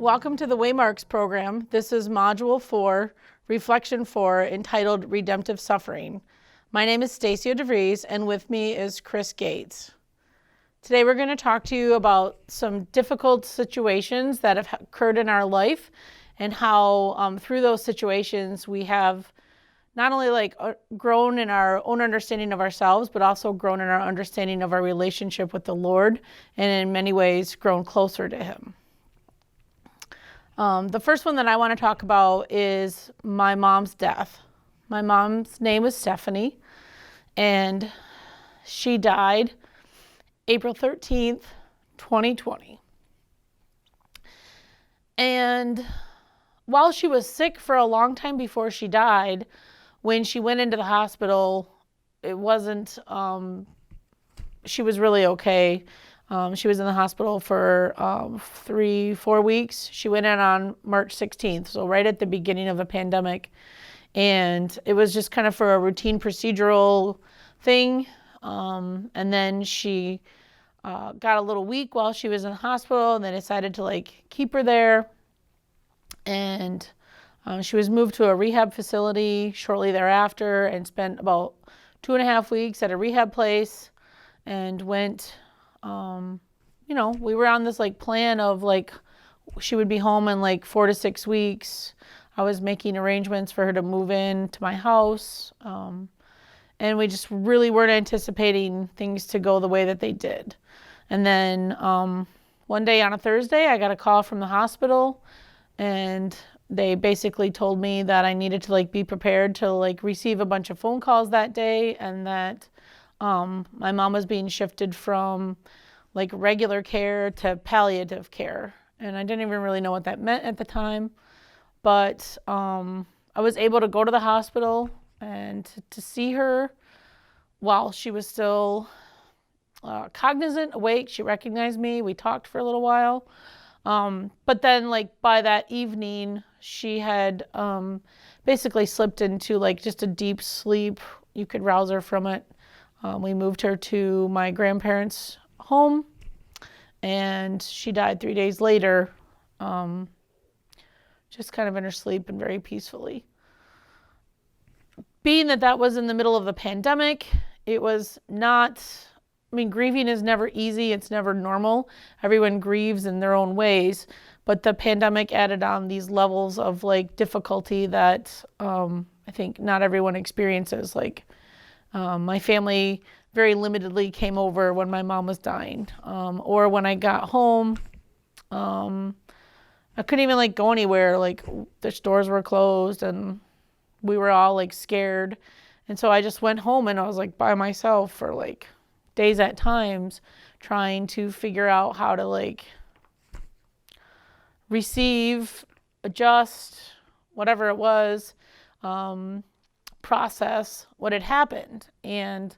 Welcome to the Waymarks program. This is Module 4, Reflection 4, entitled Redemptive Suffering. My name is Stacia DeVries, and with me is Chris Gates. Today we're going to talk to you about some difficult situations that have occurred in our life and how through those situations we have not only grown in our own understanding of ourselves, but also grown in our understanding of our relationship with the Lord, and in many ways grown closer to Him. The first one that I want to talk about is my mom's death. My mom's name was Stephanie, and she died April 13th, 2020. And while she was sick for a long time before she died, when she went into the hospital, it wasn't, she was really okay. She was in the hospital for 3-4 weeks. She went in on March 16th, so right at the beginning of the pandemic. And it was just kind of for a routine procedural thing. And then she got a little weak while she was in the hospital, and they decided to keep her there. And she was moved to a rehab facility shortly thereafter and spent about 2.5 weeks at a rehab place and went, we were on this plan of she would be home in 4 to 6 weeks. I was making arrangements for her to move in to my house. And we just really weren't anticipating things to go the way that they did. And then one day on a Thursday, I got a call from the hospital, and they basically told me that I needed to be prepared to receive a bunch of phone calls that day, and that my mom was being shifted from regular care to palliative care. And I didn't even really know what that meant at the time. But I was able to go to the hospital and to see her while she was still cognizant, awake. She recognized me. We talked for a little while. But then by that evening, she had basically slipped into just a deep sleep. You could rouse her from it. We moved her to my grandparents' home, and she died 3 days later, just kind of in her sleep and very peacefully. Being that was in the middle of the pandemic, it was not, grieving is never easy. It's never normal. Everyone grieves in their own ways, but the pandemic added on these levels of difficulty that I think not everyone experiences. My family very limitedly came over when my mom was dying, or when I got home, I couldn't even go anywhere. The stores were closed, and we were all scared. And so I just went home, and I was by myself for days at times, trying to figure out how to receive, adjust, whatever it was, process what had happened. And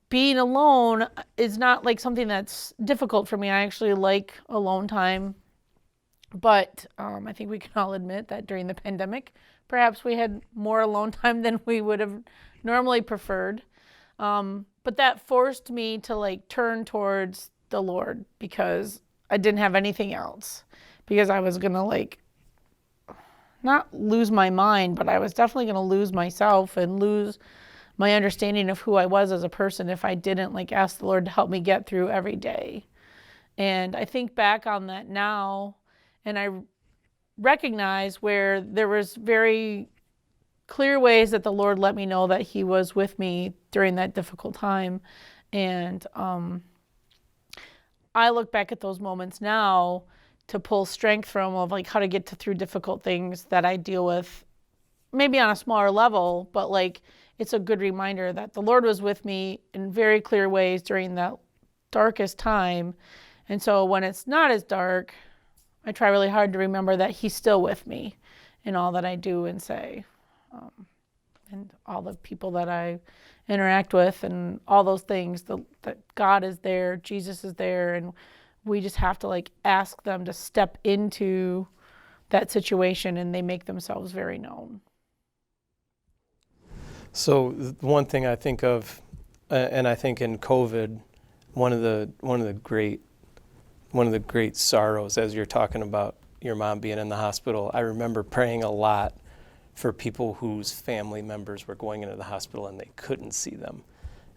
being alone is not something that's difficult for me. I actually like alone time. But I think we can all admit that during the pandemic, perhaps we had more alone time than we would have normally preferred. But that forced me to turn towards the Lord, because I didn't have anything else. Because I was going to not lose my mind, but I was definitely going to lose myself and lose my understanding of who I was as a person if I didn't ask the Lord to help me get through every day. And I think back on that now, and I recognize where there was very clear ways that the Lord let me know that He was with me during that difficult time. And I look back at those moments now to pull strength from of how to get through difficult things that I deal with, maybe on a smaller level, but it's a good reminder that the Lord was with me in very clear ways during that darkest time. And so when it's not as dark, I try really hard to remember that He's still with me in all that I do and say, and all the people that I interact with, and all those things, that God is there, Jesus is there, and we just have to ask them to step into that situation, and they make themselves very known. So one thing I think of, and I think in COVID, one of the great sorrows, as you're talking about your mom being in the hospital, I remember praying a lot for people whose family members were going into the hospital and they couldn't see them.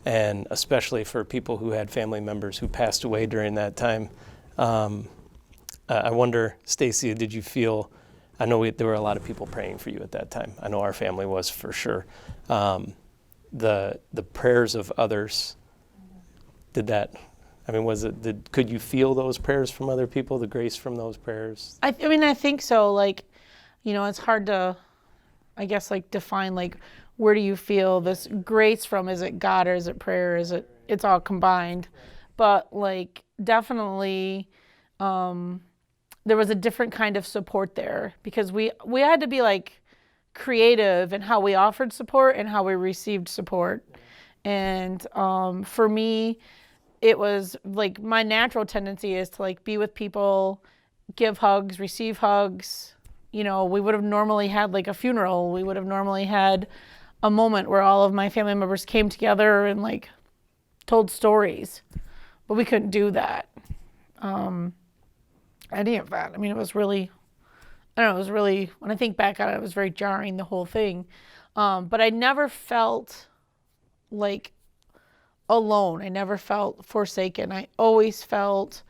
And especially for people who had family members who passed away during that time. I wonder, Stacia, did you feel, I know there were a lot of people praying for you at that time. I know our family was for sure. The prayers of others, could you feel those prayers from other people, the grace from those prayers? I think so. Like, it's hard to, I guess, like define, like, where do you feel this grace from? Is it God or is it prayer? It's all combined. But like, definitely, there was a different kind of support there because we had to be like creative in how we offered support and how we received support. And for me, it was like my natural tendency is to like be with people, give hugs, receive hugs. We would have normally had like a funeral. We would have normally had a moment where all of my family members came together and like told stories, but we couldn't do that. Any of that. It was really, when I think back on it, it was very jarring, the whole thing. But I never felt like alone. I never felt forsaken. I always felt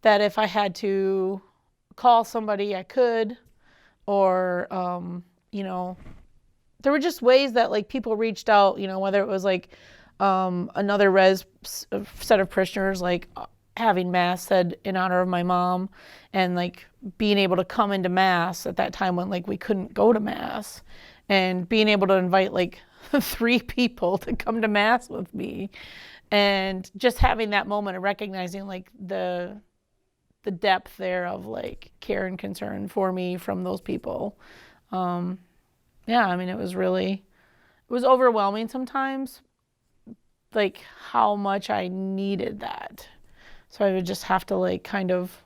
that if I had to call somebody, I could, or, there were just ways that like people reached out, whether it was like another set of parishioners, like having mass said in honor of my mom, and like being able to come into mass at that time when like we couldn't go to mass, and being able to invite like 3 people to come to mass with me, and just having that moment of recognizing like the depth there of like care and concern for me from those people. It was overwhelming sometimes, like how much I needed that. So I would just have to like kind of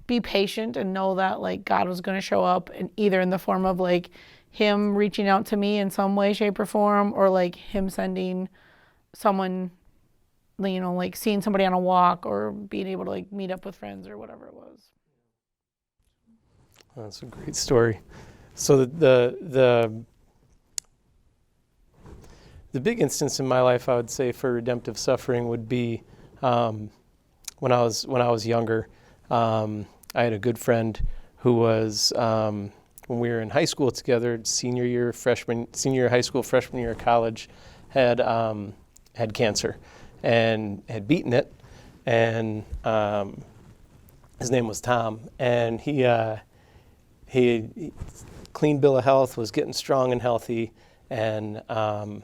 be patient and know that like God was going to show up, and either in the form of like him reaching out to me in some way, shape, or form, or like him sending someone, like seeing somebody on a walk, or being able to like meet up with friends or whatever it was. That's a great story. So the big instance in my life, I would say, for redemptive suffering would be when I was younger. I had a good friend who was when we were in high school together, senior year of high school, freshman year of college, had cancer and had beaten it, and his name was Tom, and he clean bill of health, was getting strong and healthy, and the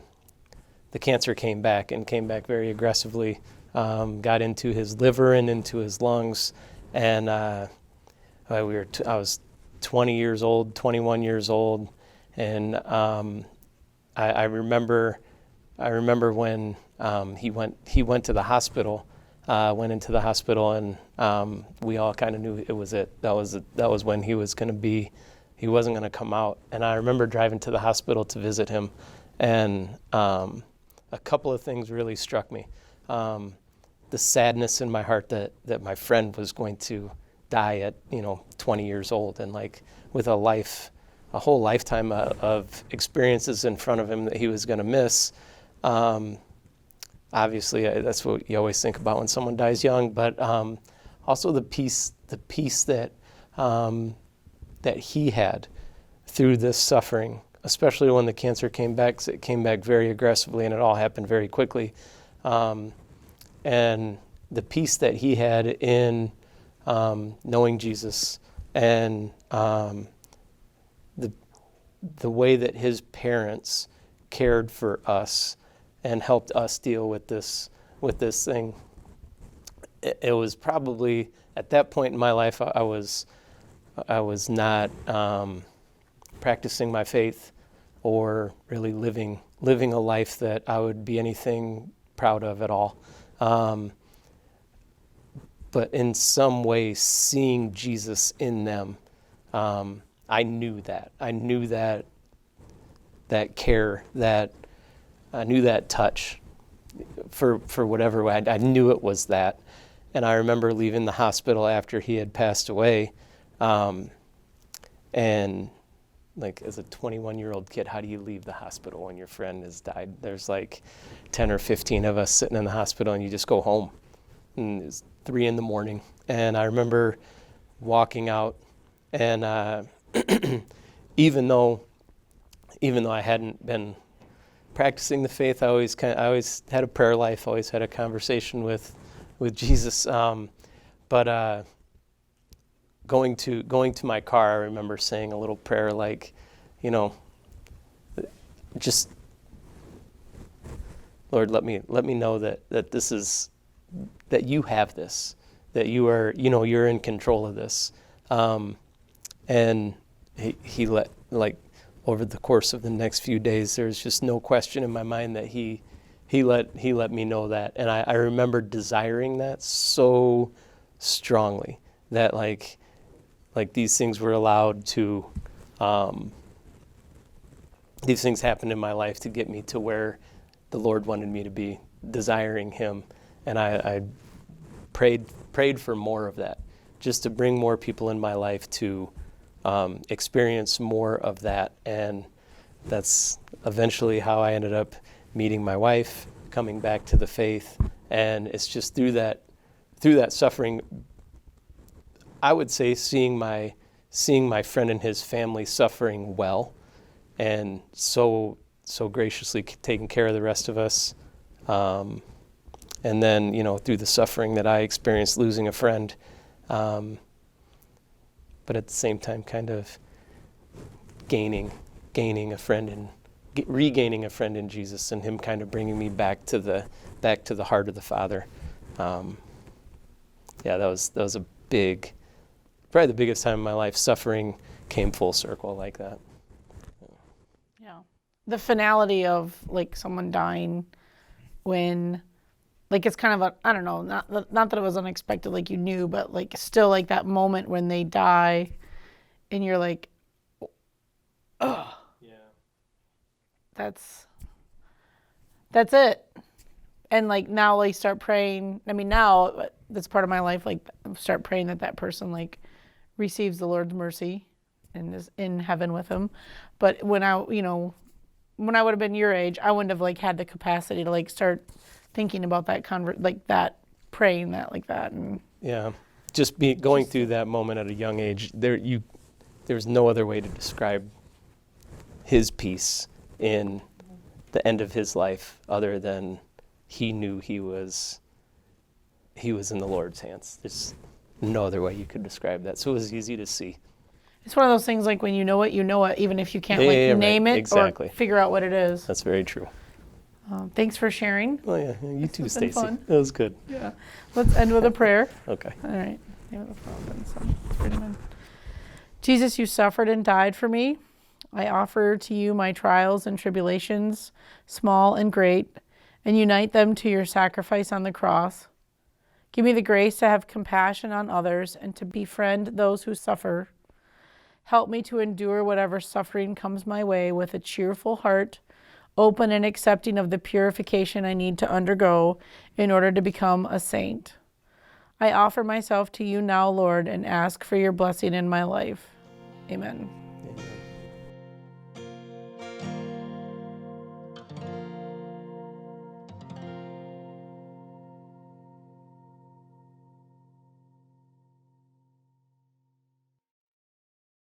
cancer came back very aggressively, got into his liver and into his lungs, and I was 21 years old, and I remember when he went to the hospital, went into the hospital, and we all kind of knew it was it. That was when he wasn't going to come out. And I remember driving to the hospital to visit him, and a couple of things really struck me. The sadness in my heart that my friend was going to die at 20 years old, and like with a whole lifetime of experiences in front of him that he was going to miss. Obviously, that's what you always think about when someone dies young, but also the peace that he had through this suffering, especially when the cancer came back. It came back very aggressively, and it all happened very quickly. And the peace that he had in knowing Jesus, and the way that his parents cared for us and helped us deal with this thing. It was probably at that point in my life I was not practicing my faith or really living a life that I would be anything proud of at all. But in some way, seeing Jesus in them, I knew that care, I knew that touch for whatever way. I knew it was that. And I remember leaving the hospital after he had passed away, And like as a 21-year-old kid, how do you leave the hospital when your friend has died? There's like 10 or 15 of us sitting in the hospital, and you just go home. And it's 3 a.m. And I remember walking out, and even though I hadn't been practicing the faith, I always had a prayer life, always had a conversation with Jesus. But going to my car, I remember saying a little prayer like, just Lord, let me know that this is, that you have this, that you are, you're in control of this. And he let, like, over the course of the next few days, there's just no question in my mind that he let me know that. And I remember desiring that so strongly, that like these things were allowed to, these things happened in my life to get me to where the Lord wanted me to be, desiring him. And I prayed for more of that, just to bring more people in my life to experience more of that. And that's eventually how I ended up meeting my wife, coming back to the faith. And it's just through that suffering, I would say, seeing my friend and his family suffering well, and so graciously taking care of the rest of us. And then, through the suffering that I experienced losing a friend, but at the same time kind of gaining a friend and regaining a friend in Jesus, and him kind of bringing me back to the heart of the Father. That was a big, probably the biggest time in my life. Suffering came full circle like that. Yeah. The finality of like someone dying, when like it's kind of I don't know, not that it was unexpected, like you knew, but like still like that moment when they die and you're like, oh, Yeah. That's it. And like now like start praying. I mean, now that's part of my life, like start praying that person like receives the Lord's mercy and is in heaven with him. But when I would have been your age, I wouldn't have like had the capacity to like start thinking about that like that, praying that like that. And yeah, just going through that moment at a young age, there's no other way to describe his peace in the end of his life other than he knew he was in the Lord's hands. There's no other way you could describe that. So it was easy to see. It's one of those things like when you know it, even if you can't name it exactly. or figure out what it is. That's very true. Thanks for sharing. Oh yeah, you too, Stacia. Fun. That was good. Yeah. Let's end with a prayer. Okay. All right. Jesus, you suffered and died for me. I offer to you my trials and tribulations, small and great, and unite them to your sacrifice on the cross. Give me the grace to have compassion on others and to befriend those who suffer. Help me to endure whatever suffering comes my way with a cheerful heart, open and accepting of the purification I need to undergo in order to become a saint. I offer myself to you now, Lord, and ask for your blessing in my life. Amen. Amen.